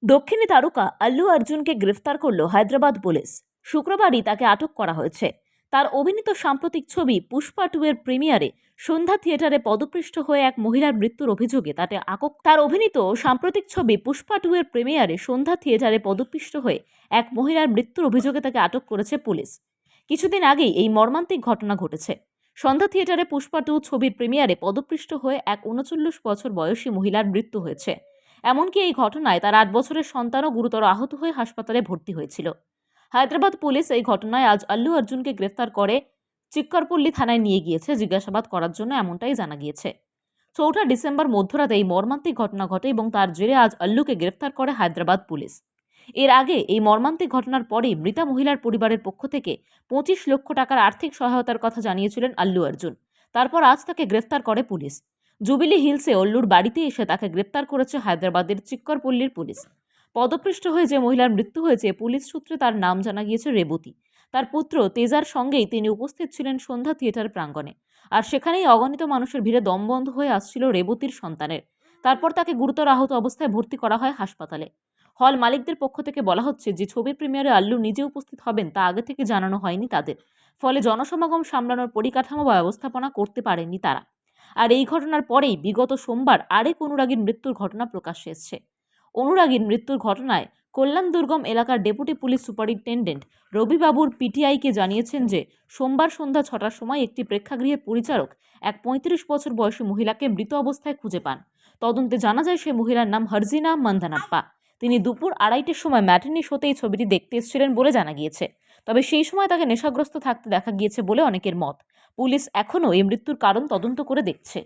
দক্ষিণী তারকা আল্লু অর্জুনকে গ্রেফতার করল হায়দ্রাবাদ পুলিশ। শুক্রবারই তাকে আটক করা হয়েছে। তার অভিনীত সাম্প্রতিক ছবি পুষ্পা 2 এর প্রিমিয়ারে সন্ধ্যা থিয়েটারে পদপৃষ্ট হয়ে এক মহিলার মৃত্যুর অভিযোগে তার অভিনীত সাম্প্রতিক ছবি পুষ্পা 2 এর প্রিমিয়ারে সন্ধ্যা থিয়েটারে পদপিষ্ট হয়ে এক মহিলার মৃত্যুর অভিযোগে তাকে আটক করেছে পুলিশ। কিছুদিন আগেই এই মর্মান্তিক ঘটনা ঘটেছে। সন্ধ্যা থিয়েটারে পুষ্পা 2 ছবির প্রিমিয়ারে পদপৃষ্ট হয়ে এক ৩৯ বছর বয়সী মহিলার মৃত্যু হয়েছে। এমনকি এই ঘটনায় তার ৮ বছরের সন্তানও গুরুতর আহত হয়ে হাসপাতালে ভর্তি হয়েছিল। হায়দ্রাবাদ পুলিশ এই ঘটনায় আজ আল্লু অর্জুনকে গ্রেফতার করে চিক্করপল্লী থানায় নিয়ে গিয়েছে জিজ্ঞাসাবাদ করার জন্য, এমনটাই জানা গিয়েছে। ৪ঠা ডিসেম্বর মধ্যরাতে এই মর্মান্তিক ঘটনা ঘটে এবং তার জেরে আজ আল্লুকে গ্রেফতার করে হায়দ্রাবাদ পুলিশ। এর আগে এই মর্মান্তিক ঘটনার পরেই মৃতা মহিলার পরিবারের পক্ষ থেকে ২৫ লক্ষ টাকার আর্থিক সহায়তার কথা জানিয়েছিলেন আল্লু অর্জুন। তারপর আজ তাকে গ্রেফতার করে পুলিশ। জুবিলি হিলসে অল্লুর বাড়িতে এসে তাকে গ্রেফতার করেছে হায়দ্রাবাদের চিক্করপল্লীর পুলিশ। পদপৃষ্ট হয়ে যে মহিলার মৃত্যু হয়েছে, পুলিশ সূত্রে তার নাম জানা গিয়েছে রেবতী। তার পুত্র তেজার সঙ্গেই তিনি উপস্থিত ছিলেন সন্ধ্যা থিয়েটার প্রাঙ্গণে। আর সেখানেই অগণিত মানুষের ভিড়ে দমবন্ধ হয়ে আসছিল রেবতীর সন্তানের। তারপর তাকে গুরুতর আহত অবস্থায় ভর্তি করা হয় হাসপাতালে। হল মালিকদের পক্ষ থেকে বলা হচ্ছে যে ছবির প্রিমিয়ারে আল্লু নিজে উপস্থিত হবেন তা আগে থেকে জানানো হয়নি তাদের। ফলে জনসমাগম সামলানোর পরিকাঠামো বা ব্যবস্থাপনা করতে পারেননি তারা। আর এই ঘটনার পরেই বিগত সোমবার আরেক অনুরাগীর মৃত্যুর ঘটনা প্রকাশ্যে এসেছে। অনুরাগীর মৃত্যুর ঘটনায় কল্যাণ দুর্গম এলাকার ডেপুটি পুলিশ সুপারিনটেন্ডেন্ট রবিবাবুর পিটিআইকে জানিয়েছেন যে সোমবার সন্ধ্যা ৬টার সময় একটি প্রেক্ষাগৃহের পরিচারক এক ৩৫ বছর বয়সী মহিলাকে মৃত অবস্থায় খুঁজে পান। তদন্তে জানা যায় সেই মহিলার নাম হরজিনা মন্দানাপ্পা। তিনি দুপুর ২:৩০টার সময় ম্যাটিনি শোতে এই ছবিটি দেখতে এসেছিলেন বলে জানা গিয়েছে। তবে সেই সময় তাকে নেশাগ্রস্ত থাকতে দেখা গিয়েছে বলে অনেকের মত। পুলিশ এখনও এই মৃত্যুর কারণ তদন্ত করে দেখছে।